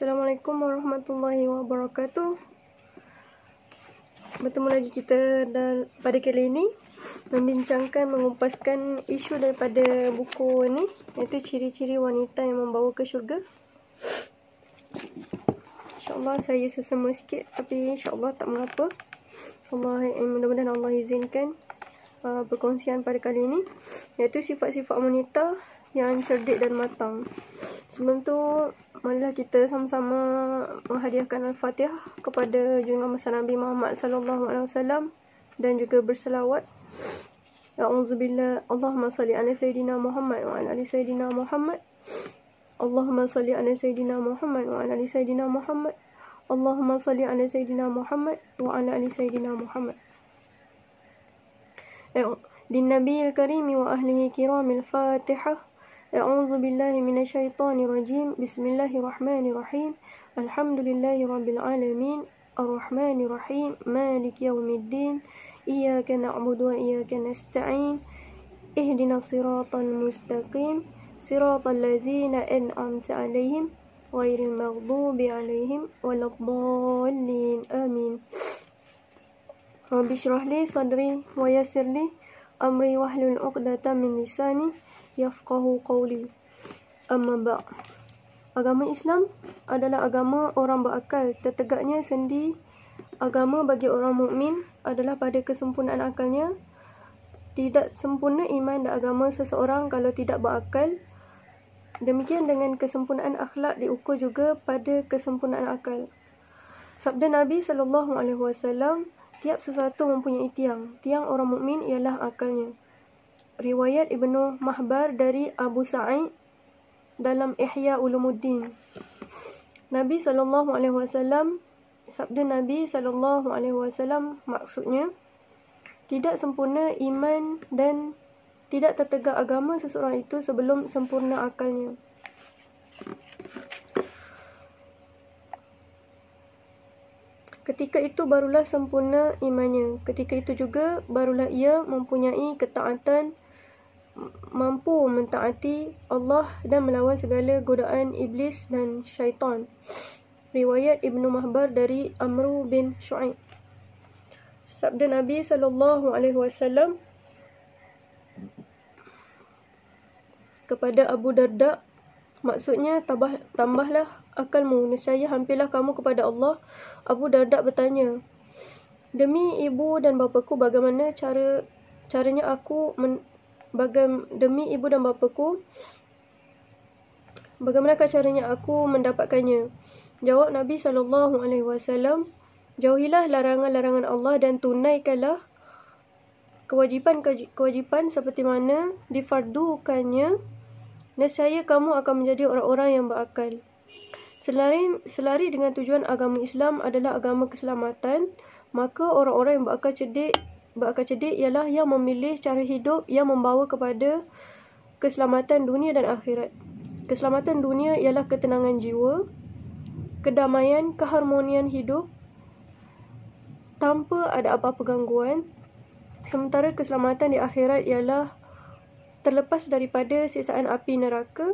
Assalamualaikum warahmatullahi wabarakatuh. Bertemu lagi kita pada kali ini membincangkan, mengumpaskan isu daripada buku ini, iaitu ciri-ciri wanita yang membawa ke syurga. InsyaAllah saya sesama sikit, tapi insyaAllah tak mengapa. Mudah-mudahan Allah izinkan perkongsian pada kali ini, iaitu sifat-sifat wanita yang cerdik dan matang. Sebelum tu, marilah kita sama-sama menghadiahkan Al-Fatihah kepada junjungan besar Nabi Muhammad sallallahu alaihi wasallam dan juga berselawat. A'udzubillah. Allahumma salli ala sayyidina Muhammad wa ala ali sayyidina Muhammad. Allahumma salli ala sayyidina Muhammad wa ala ali sayyidina Muhammad. Allahumma salli ala sayyidina Muhammad wa ala ali sayyidina Muhammad. Linnabiyil karimi wa ahlihi kiramil Fatihah. أعوذ بالله من الشيطان الرجيم بسم الله الرحمن الرحيم الحمد لله رب العالمين الرحمن الرحيم مالك يوم الدين إياك نعبد وإياك نستعين اهدنا الصراط المستقيم صراط الذين أنعمت عليهم غير المغضوب عليهم ولا الضالين آمين رب اشرح لي صدري ويسر لي أمري واحلل عقدة من لساني yafqahu qawli. Amma ba'. Agama Islam adalah agama orang berakal. Tertegaknya sendi agama bagi orang mukmin adalah pada kesempurnaan akalnya. Tidak sempurna iman dan agama seseorang kalau tidak berakal. Demikian dengan kesempurnaan akhlak diukur juga pada kesempurnaan akal. Sabda Nabi SAW, tiap sesuatu mempunyai tiang. Tiang orang mukmin ialah akalnya. Riwayat Ibnu Mahbar dari Abu Sa'id dalam Ihya Ulumuddin. Nabi SAW, sabda Nabi SAW maksudnya, tidak sempurna iman dan tidak tertegak agama seseorang itu sebelum sempurna akalnya. Ketika itu barulah sempurna imannya. Ketika itu juga barulah ia mempunyai ketaatan, mampu mentaati Allah dan melawan segala godaan iblis dan syaitan. Riwayat Ibnu Mahbar dari Amru bin Shu'aib. Sabda Nabi SAW kepada Abu Darda, maksudnya tambahlah akalmu, nescaya hampirlah kamu kepada Allah. Abu Darda bertanya, demi ibu dan bapaku, bagaimana caranya aku demi ibu dan bapaku, bagaimanakah caranya aku mendapatkannya? Jawab Nabi SAW, jauhilah larangan-larangan Allah dan tunaikanlah kewajipan seperti mana difardukannya, nescaya kamu akan menjadi orang-orang yang berakal. Selari dengan tujuan agama Islam adalah agama keselamatan, maka orang-orang yang berakal cerdik ialah yang memilih cara hidup yang membawa kepada keselamatan dunia dan akhirat. Keselamatan dunia ialah ketenangan jiwa, kedamaian, keharmonian hidup tanpa ada apa-apa gangguan. Sementara keselamatan di akhirat ialah terlepas daripada siksaan api neraka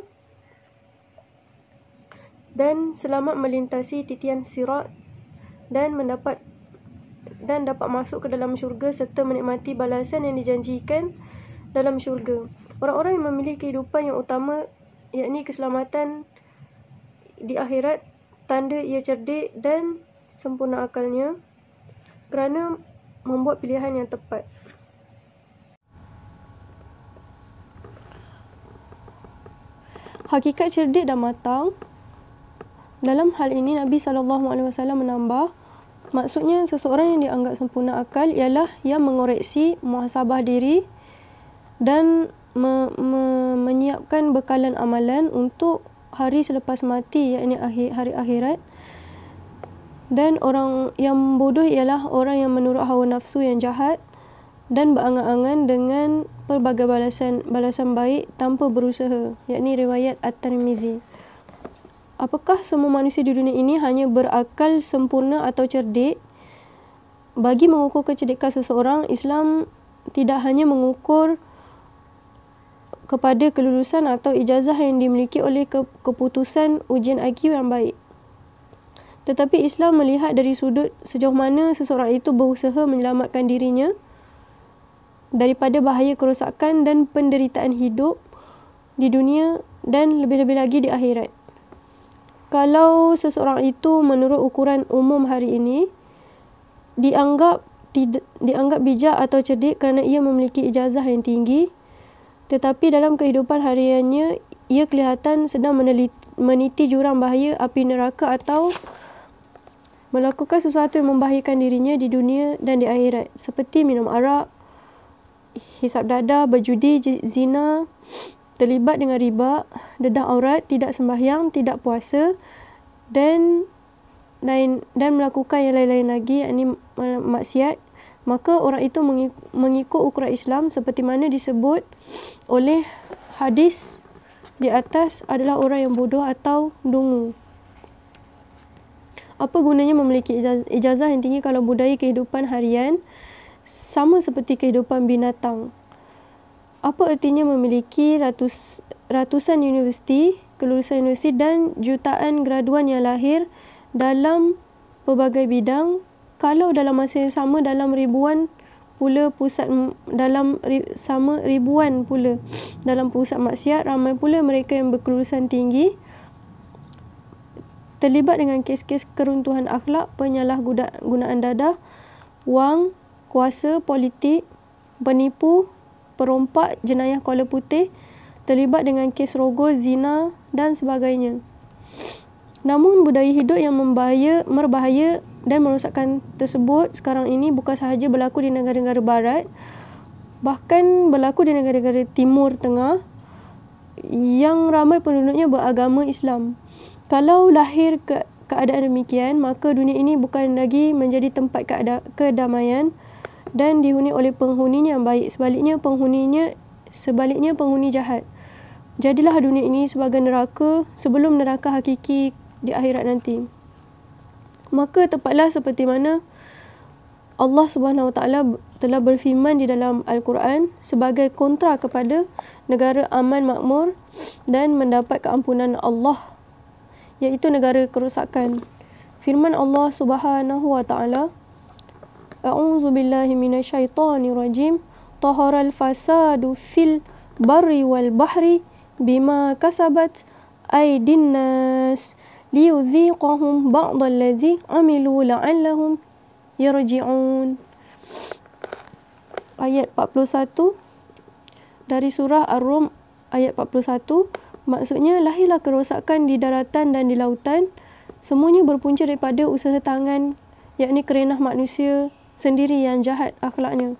dan selamat melintasi titian sirat dan dapat masuk ke dalam syurga serta menikmati balasan yang dijanjikan dalam syurga. Orang-orang yang memilih kehidupan yang utama, yakni keselamatan di akhirat, tanda ia cerdik dan sempurna akalnya kerana membuat pilihan yang tepat. Hakikat cerdik dan matang. Dalam hal ini Nabi SAW menambah, maksudnya seseorang yang dianggap sempurna akal ialah yang mengoreksi, muhasabah diri dan menyiapkan bekalan amalan untuk hari selepas mati, yakni hari akhirat. Dan orang yang bodoh ialah orang yang menurut hawa nafsu yang jahat dan berangan-angan dengan pelbagai balasan baik tanpa berusaha, yakni riwayat At-Tirmizi. Apakah semua manusia di dunia ini hanya berakal sempurna atau cerdik? Bagi mengukur kecerdikan seseorang, Islam tidak hanya mengukur kepada kelulusan atau ijazah yang dimiliki oleh keputusan ujian IQ yang baik. Tetapi Islam melihat dari sudut sejauh mana seseorang itu berusaha menyelamatkan dirinya daripada bahaya kerosakan dan penderitaan hidup di dunia dan lebih-lebih lagi di akhirat. Kalau seseorang itu menurut ukuran umum hari ini dianggap bijak atau cerdik kerana ia memiliki ijazah yang tinggi, tetapi dalam kehidupan hariannya ia kelihatan sedang meniti jurang bahaya api neraka atau melakukan sesuatu yang membahayakan dirinya di dunia dan di akhirat, seperti minum arak, hisap dadah, berjudi, zina, terlibat dengan riba, dedah aurat, tidak sembahyang, tidak puasa dan melakukan yang lain-lain lagi, yakni maksiat, maka orang itu mengikut ukuran Islam seperti mana disebut oleh hadis di atas adalah orang yang bodoh atau dungu. Apa gunanya memiliki ijazah yang tinggi kalau budaya kehidupan harian sama seperti kehidupan binatang? Apa artinya memiliki ratusan universiti, kelulusan universiti dan jutaan graduan yang lahir dalam pelbagai bidang kalau dalam masa yang sama dalam ribuan pula dalam pusat maksiat, ramai pula mereka yang berkelulusan tinggi terlibat dengan kes-kes keruntuhan akhlak, penyalahgunaan dadah, wang, kuasa, politik, penipu, perompak, jenayah kola putih, terlibat dengan kes rogol, zina dan sebagainya. Namun budaya hidup yang berbahaya dan merosakkan tersebut sekarang ini bukan sahaja berlaku di negara-negara barat, bahkan berlaku di negara-negara Timur Tengah yang ramai penduduknya beragama Islam. Kalau lahir keadaan demikian, maka dunia ini bukan lagi menjadi tempat kedamaian dan dihuni oleh penghuninya yang baik. Sebaliknya penghuni jahat. Jadilah dunia ini sebagai neraka sebelum neraka hakiki di akhirat nanti. Maka tepatlah seperti mana Allah Subhanahu Wa Taala telah berfirman di dalam Al-Quran sebagai kontra kepada negara aman makmur dan mendapat keampunan Allah, iaitu negara kerosakan. Firman Allah Subhanahu Wa Taala, A'udzu billahi minasyaitonir rajim. Taharal fasadu fil barri wal bahri bima kasabat aydin nas liyudhiqahum ba'dal ladzi amilu la'allahum yarji'un. Ayat 41 dari surah Ar-Rum ayat 41, maksudnya lahirlah kerosakan di daratan dan di lautan, semuanya berpunca daripada usaha tangan, yakni kerenah manusia sendiri yang jahat akhlaknya.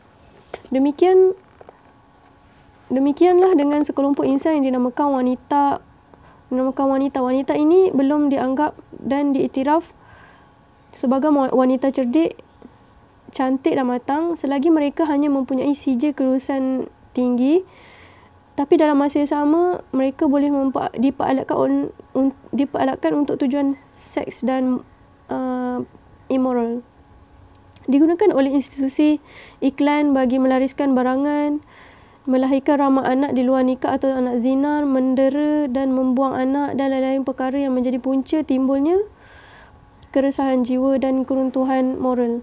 Demikianlah dengan sekelompok insan yang dinamakan wanita. Wanita ini belum dianggap dan diiktiraf sebagai wanita cerdik, cantik dan matang selagi mereka hanya mempunyai sijil kelulusan tinggi, tapi dalam masa yang sama mereka boleh diperalakkan untuk tujuan seks dan immoral. Digunakan oleh institusi iklan bagi melariskan barangan, melahirkan ramai anak di luar nikah atau anak zina, mendera dan membuang anak dan lain-lain perkara yang menjadi punca timbulnya keresahan jiwa dan keruntuhan moral.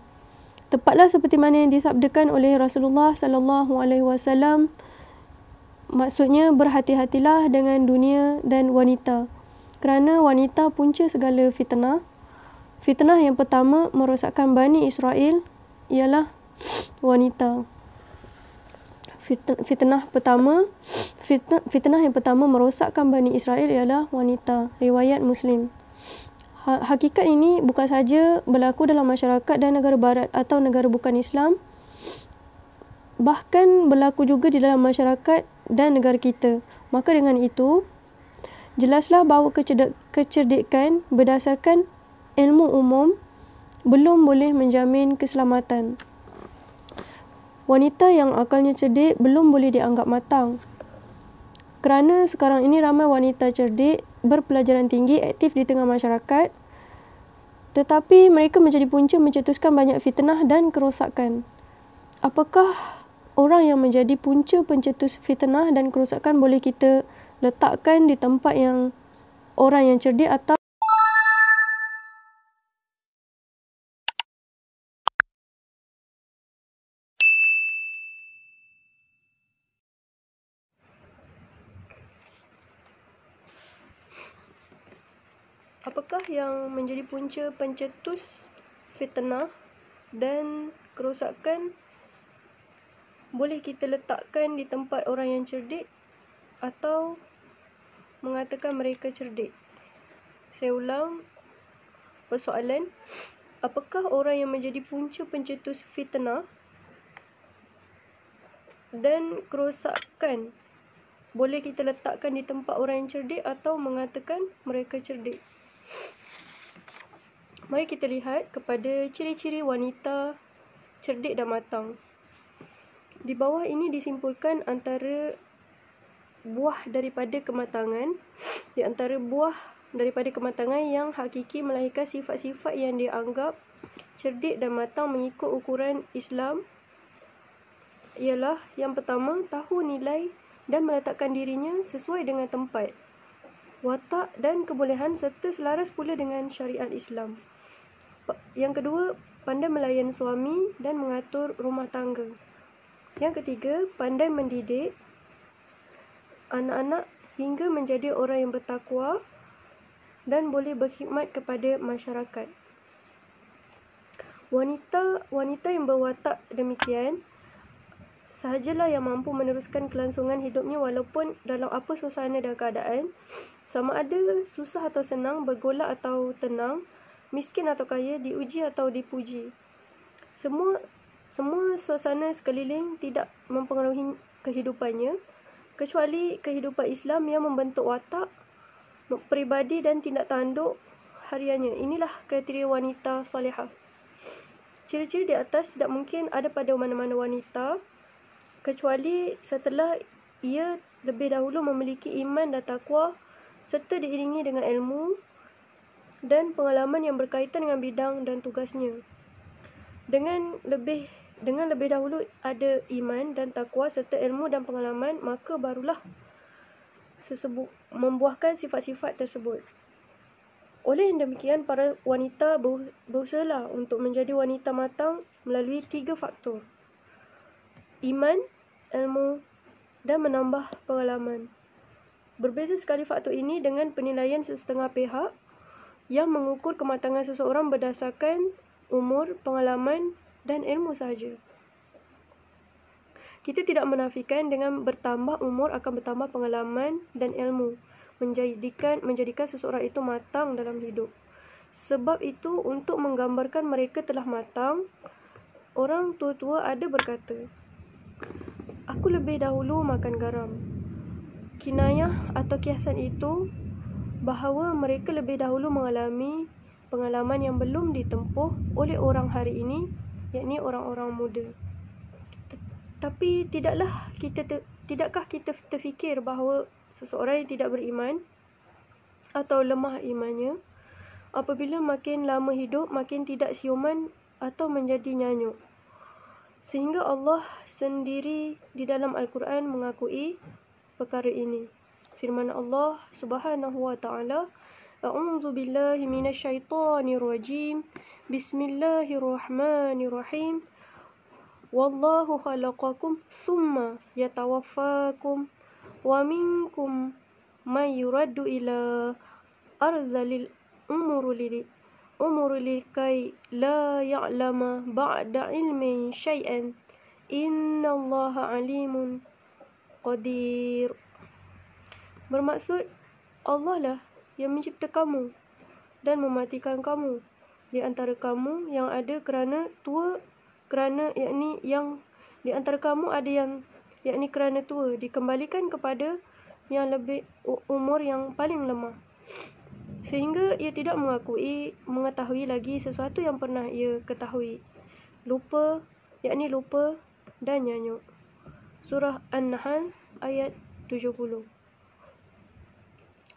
Tepatlah seperti mana yang disabdakan oleh Rasulullah sallallahu alaihi wasallam, maksudnya berhati-hatilah dengan dunia dan wanita, kerana wanita punca segala fitnah. Fitnah yang pertama merosakkan Bani Israel ialah wanita. Fitnah yang pertama merosakkan Bani Israel ialah wanita. Riwayat Muslim. Hakikat ini bukan sahaja berlaku dalam masyarakat dan negara barat atau negara bukan Islam, bahkan berlaku juga di dalam masyarakat dan negara kita. Maka dengan itu, jelaslah bahawa kecerdikan berdasarkan ilmu umum belum boleh menjamin keselamatan. Wanita yang akalnya cerdik belum boleh dianggap matang. Kerana sekarang ini ramai wanita cerdik, berpelajaran tinggi, aktif di tengah masyarakat, tetapi mereka menjadi punca mencetuskan banyak fitnah dan kerosakan. Apakah orang yang menjadi punca pencetus fitnah dan kerosakan boleh kita letakkan di tempat yang orang yang cerdik atau apakah yang menjadi punca pencetus fitnah dan kerosakan boleh kita letakkan di tempat orang yang cerdik atau mengatakan mereka cerdik? Saya ulang persoalan. Apakah orang yang menjadi punca pencetus fitnah dan kerosakan boleh kita letakkan di tempat orang yang cerdik atau mengatakan mereka cerdik? Mari kita lihat kepada ciri-ciri wanita cerdik dan matang. Di bawah ini disimpulkan antara buah daripada kematangan, di antara buah daripada kematangan yang hakiki melahirkan sifat-sifat yang dianggap cerdik dan matang mengikut ukuran Islam ialah yang pertama, tahu nilai dan meletakkan dirinya sesuai dengan tempat, watak dan kebolehan serta selaras pula dengan syariat Islam. Yang kedua, pandai melayan suami dan mengatur rumah tangga. Yang ketiga, pandai mendidik anak-anak hingga menjadi orang yang bertakwa dan boleh berkhidmat kepada masyarakat. Wanita yang berwatak demikian sahajalah yang mampu meneruskan kelangsungan hidupnya walaupun dalam apa suasana dan keadaan, sama ada susah atau senang, bergolak atau tenang, miskin atau kaya, diuji atau dipuji. Semua suasana sekeliling tidak mempengaruhi kehidupannya, kecuali kehidupan Islam yang membentuk watak, peribadi dan tindak tanduk hariannya. Inilah kriteria wanita salihah. Ciri-ciri di atas tidak mungkin ada pada mana-mana wanita, kecuali setelah ia lebih dahulu memiliki iman dan takwa serta diiringi dengan ilmu dan pengalaman yang berkaitan dengan bidang dan tugasnya. Dengan lebih dahulu ada iman dan takwa serta ilmu dan pengalaman, maka barulah membuahkan sifat-sifat tersebut. Oleh yang demikian, para wanita berusahalah untuk menjadi wanita matang melalui 3 faktor: iman, ilmu dan menambah pengalaman. Berbeza sekali faktor ini dengan penilaian sesetengah pihak yang mengukur kematangan seseorang berdasarkan umur, pengalaman dan ilmu sahaja. Kita tidak menafikan dengan bertambah umur akan bertambah pengalaman dan ilmu, menjadikan seseorang itu matang dalam hidup. Sebab itu, untuk menggambarkan mereka telah matang, orang tua-tua ada berkata, "Aku lebih dahulu makan garam." Kinayah atau kiasan itu bahawa mereka lebih dahulu mengalami pengalaman yang belum ditempuh oleh orang hari ini, yakni orang-orang muda. Tapi tidakkah kita terfikir bahawa seseorang yang tidak beriman atau lemah imannya, apabila makin lama hidup, makin tidak siuman atau menjadi nyanyuk? Sehingga Allah sendiri di dalam Al-Quran mengakui perkara ini. Firman Allah Subhanahu wa taala, "A'udzu billahi minasyaitonir rajim. Bismillahirrahmanirrahim. Wallahu khalaqakum tsumma yatawaffakum wa minkum man yuraddu ila arzalil umuri likai la ya'lama ba'da ilmin syai'an. Innallaha alimun qadir." Bermaksud, Allah lah yang mencipta kamu dan mematikan kamu di antara kamu yang ada kerana tua, di antara kamu ada yang yakni kerana tua, dikembalikan kepada yang lebih umur yang paling lemah, sehingga ia tidak mengetahui lagi sesuatu yang pernah ia ketahui. Lupa dan nyanyuk. Surah An-Nahl ayat 70.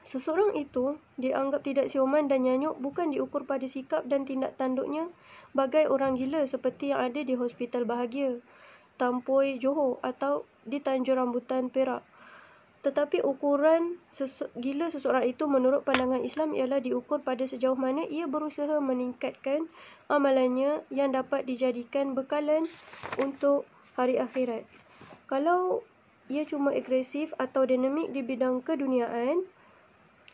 Seseorang itu dianggap tidak siuman dan nyanyuk bukan diukur pada sikap dan tindak tanduknya bagai orang gila seperti yang ada di Hospital Bahagia, Tampoi, Johor atau di Tanjung Rambutan, Perak. Tetapi ukuran gila seseorang itu menurut pandangan Islam ialah diukur pada sejauh mana ia berusaha meningkatkan amalannya yang dapat dijadikan bekalan untuk hari akhirat. Kalau ia cuma agresif atau dinamik di bidang keduniaan,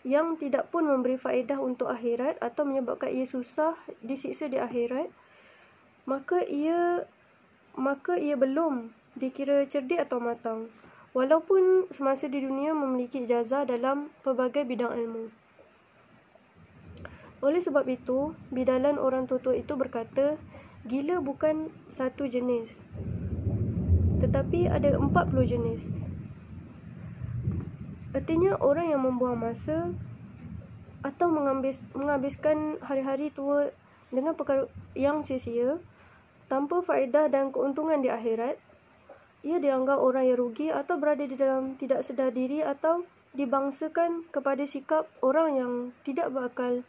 yang tidak pun memberi faedah untuk akhirat atau menyebabkan ia susah disiksa di akhirat, maka ia belum dikira cerdik atau matang, walaupun semasa di dunia memiliki ijazah dalam pelbagai bidang ilmu. Oleh sebab itu, bidalan orang tua itu berkata, gila bukan satu jenis, tetapi ada 40 jenis. Artinya orang yang membuang masa atau menghabiskan hari-hari tua dengan perkara yang sia-sia tanpa faedah dan keuntungan di akhirat, ia dianggap orang yang rugi atau berada di dalam tidak sedar diri atau dibangsakan kepada sikap orang yang tidak berakal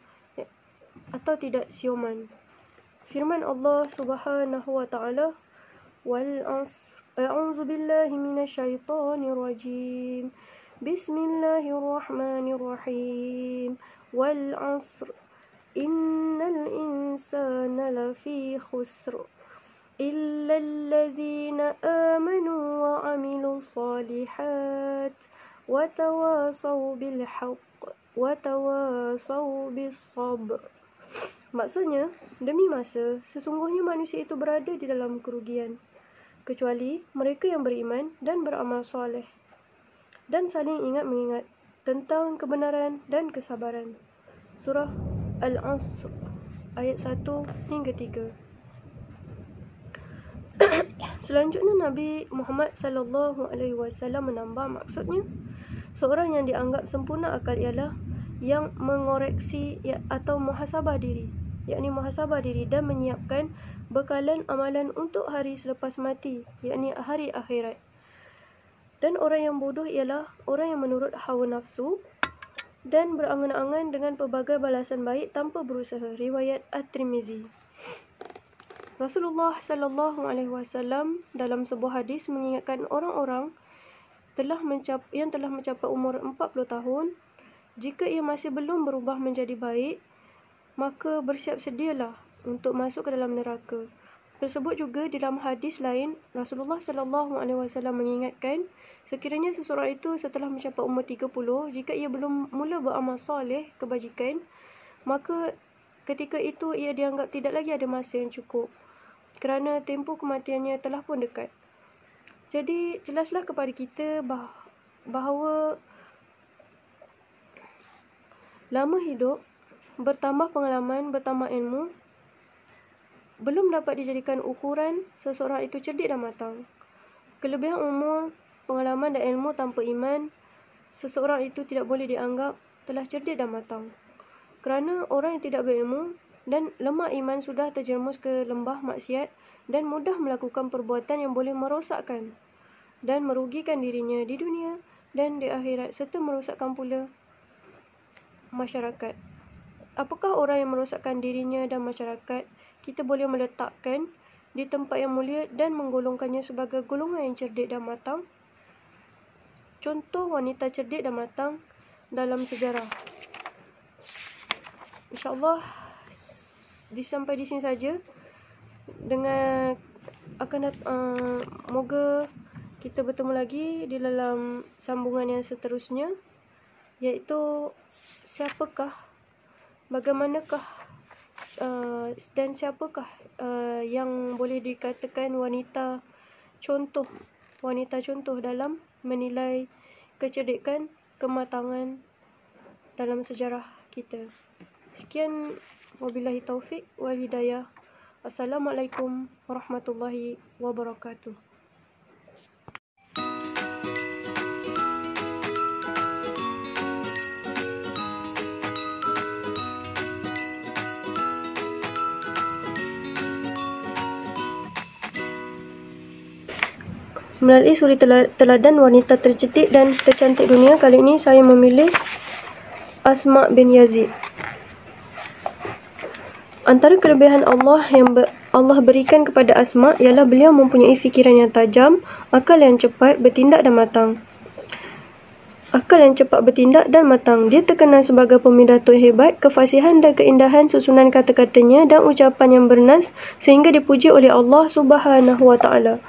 atau tidak siuman. Firman Allah Subhanahu wa taala, wal 'asr, a'udzu billahi minasyaitonir rajim. Bismillahirrahmanirrahim. Wal 'asr, innal insana lafi khusr illa alladhina amanu wa 'amilus solihat wa tawasaw bil haqq wa tawasaw bis sabr. Maksudnya, demi masa, sesungguhnya manusia itu berada di dalam kerugian, kecuali mereka yang beriman dan beramal soleh, dan saling ingat mengingat tentang kebenaran dan kesabaran. Surah Al-Asr, ayat 1 hingga 3. Selanjutnya Nabi Muhammad SAW menambah, maksudnya, seorang yang dianggap sempurna akal ialah yang mengoreksi atau muhasabah diri, yakni muhasabah diri dan menyiapkan bekalan amalan untuk hari selepas mati, yakni hari akhirat. Dan orang yang bodoh ialah orang yang menurut hawa nafsu dan berangan-angan dengan pelbagai balasan baik tanpa berusaha. Riwayat At-Tirmizi. Rasulullah SAW dalam sebuah hadis mengingatkan orang-orang yang telah mencapai umur 40 tahun, jika ia masih belum berubah menjadi baik, maka bersiap sedialah untuk masuk ke dalam neraka. Tersebut juga di dalam hadis lain, Rasulullah SAW mengingatkan, sekiranya seseorang itu setelah mencapai umur 30, jika ia belum mula beramal soleh kebajikan, maka ketika itu ia dianggap tidak lagi ada masa yang cukup, kerana tempoh kematiannya telah pun dekat. Jadi, jelaslah kepada kita bahawa lama hidup, bertambah pengalaman, bertambah ilmu, belum dapat dijadikan ukuran seseorang itu cerdik dan matang. Kelebihan umur, pengalaman dan ilmu tanpa iman, seseorang itu tidak boleh dianggap telah cerdik dan matang. Kerana orang yang tidak berilmu dan lemah iman sudah terjerumus ke lembah maksiat dan mudah melakukan perbuatan yang boleh merosakkan dan merugikan dirinya di dunia dan di akhirat, serta merosakkan pula masyarakat. Apakah orang yang merosakkan dirinya dan masyarakat kita boleh meletakkan di tempat yang mulia dan menggolongkannya sebagai golongan yang cerdik dan matang? Contoh wanita cerdik dan matang dalam sejarah. InsyaAllah sampai di sini saja. Dengan moga kita bertemu lagi di dalam sambungan yang seterusnya, iaitu bagaimanakah dan siapakah yang boleh dikatakan wanita contoh dalam menilai kecerdikan, kematangan dalam sejarah kita. Sekian, wabillahi taufik wal hidayah. Assalamualaikum warahmatullahi wabarakatuh. Melalui suri teladan wanita tercedik dan tercantik dunia, kali ini saya memilih Asma bin Yazid. Antara kelebihan Allah yang Allah berikan kepada Asma ialah beliau mempunyai fikiran yang tajam, akal yang cepat, bertindak dan matang. Akal yang cepat, bertindak dan matang. Dia terkenal sebagai pemidato hebat, kefasihan dan keindahan susunan kata-katanya dan ucapan yang bernas sehingga dipuji oleh Allah Subhanahu wa taala.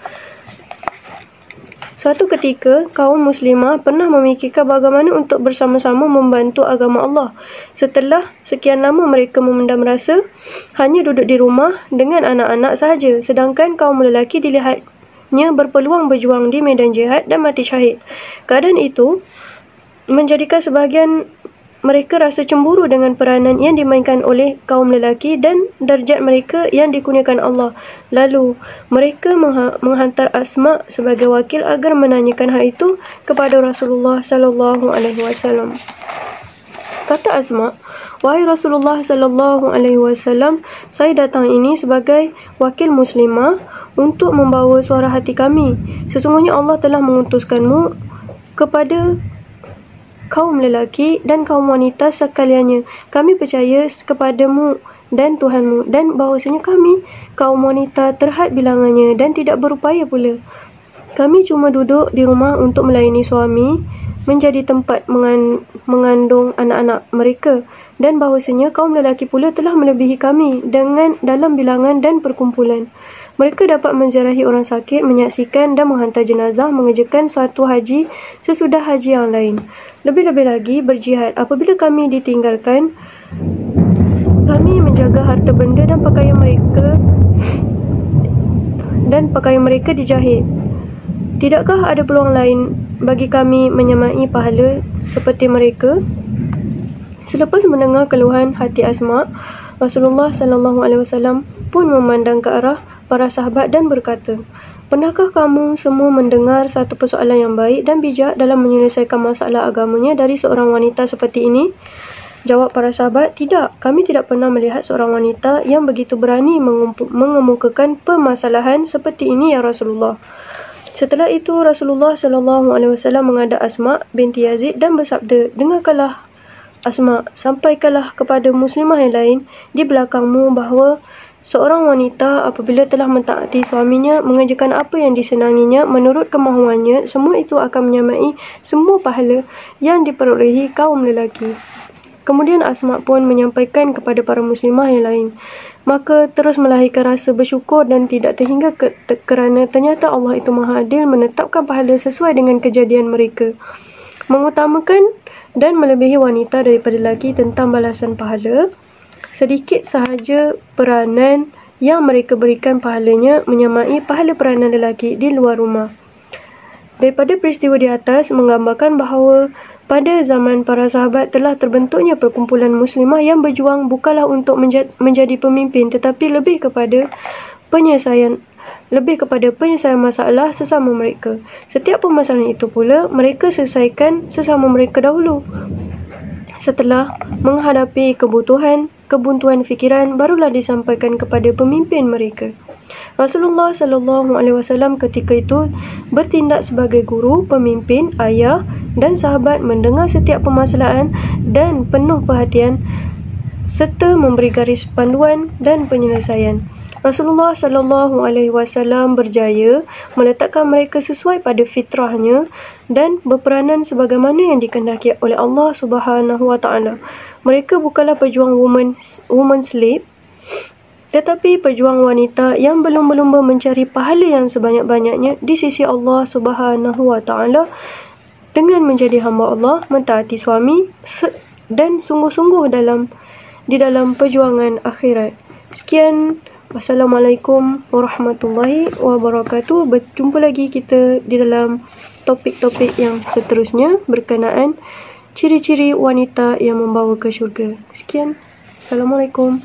Suatu ketika, kaum muslimah pernah memikirkan bagaimana untuk bersama-sama membantu agama Allah. Setelah sekian lama mereka memendam rasa, hanya duduk di rumah dengan anak-anak sahaja. Sedangkan kaum lelaki dilihatnya berpeluang berjuang di medan jihad dan mati syahid. Keadaan itu menjadikan sebahagian mereka rasa cemburu dengan peranan yang dimainkan oleh kaum lelaki dan darjat mereka yang dikurniakan Allah. Lalu, mereka menghantar Asma sebagai wakil agar menanyakan hal itu kepada Rasulullah sallallahu alaihi wasallam. Kata Asma, "Wahai Rasulullah sallallahu alaihi wasallam, saya datang ini sebagai wakil muslimah untuk membawa suara hati kami. Sesungguhnya Allah telah mengutuskanmu kepada kaum lelaki dan kaum wanita sekaliannya. Kami percaya kepadamu dan Tuhanmu, dan bahawasanya kami, kaum wanita, terhad bilangannya dan tidak berupaya pula. Kami cuma duduk di rumah untuk melayani suami, menjadi tempat mengandung anak-anak mereka, dan bahawasanya kaum lelaki pula telah melebihi kami dalam bilangan dan perkumpulan. Mereka dapat menziarahi orang sakit, menyaksikan dan menghantar jenazah, mengerjakan suatu haji sesudah haji yang lain. Lebih-lebih lagi berjihad. Apabila kami ditinggalkan, kami menjaga harta benda dan pakaian mereka dijahit. Tidakkah ada peluang lain bagi kami menyamai pahala seperti mereka?" Selepas mendengar keluhan hati Asma, Rasulullah sallallahu alaihi wasallam pun memandang ke arah para sahabat dan berkata, "Pernahkah kamu semua mendengar satu persoalan yang baik dan bijak dalam menyelesaikan masalah agamanya dari seorang wanita seperti ini?" Jawab para sahabat, "Tidak, kami tidak pernah melihat seorang wanita yang begitu berani mengemukakan permasalahan seperti ini, ya Rasulullah." Setelah itu, Rasulullah sallallahu alaihi wasallam menghadap Asma binti Yazid dan bersabda, "Dengarkanlah Asma, sampaikanlah kepada muslimah yang lain di belakangmu bahawa seorang wanita apabila telah mentaati suaminya, mengerjakan apa yang disenanginya menurut kemahuannya, semua itu akan menyamai semua pahala yang diperolehi kaum lelaki." Kemudian Asma pun menyampaikan kepada para muslimah yang lain. Maka terus melahirkan rasa bersyukur dan tidak terhingga kerana ternyata Allah itu Maha Adil menetapkan pahala sesuai dengan kejadian mereka. Mengutamakan dan melebihi wanita daripada lelaki tentang balasan pahala. Sedikit sahaja peranan yang mereka berikan pahalanya menyamai pahala peranan lelaki di luar rumah. Daripada peristiwa di atas menggambarkan bahawa pada zaman para sahabat telah terbentuknya perkumpulan muslimah yang berjuang bukanlah untuk menjadi pemimpin, tetapi lebih kepada penyelesaian masalah sesama mereka. Setiap permasalahan itu pula mereka selesaikan sesama mereka dahulu. Setelah menghadapi kebuntuan fikiran, barulah disampaikan kepada pemimpin mereka. Rasulullah sallallahu alaihi wasallam ketika itu bertindak sebagai guru, pemimpin, ayah dan sahabat, mendengar setiap permasalahan dan penuh perhatian serta memberi garis panduan dan penyelesaian. Rasulullah sallallahu alaihi wasallam berjaya meletakkan mereka sesuai pada fitrahnya dan berperanan sebagaimana yang dikehendaki oleh Allah Subhanahu wa taala. Mereka bukanlah pejuang woman slave, tetapi pejuang wanita yang berlumba-lumba mencari pahala yang sebanyak-banyaknya di sisi Allah Subhanahu wa taala dengan menjadi hamba Allah, mentaati suami dan sungguh-sungguh di dalam perjuangan akhirat. Sekian, wassalamualaikum warahmatullahi wabarakatuh. Berjumpa lagi kita di dalam topik-topik yang seterusnya berkenaan ciri-ciri wanita yang membawa ke syurga. Sekian, assalamualaikum.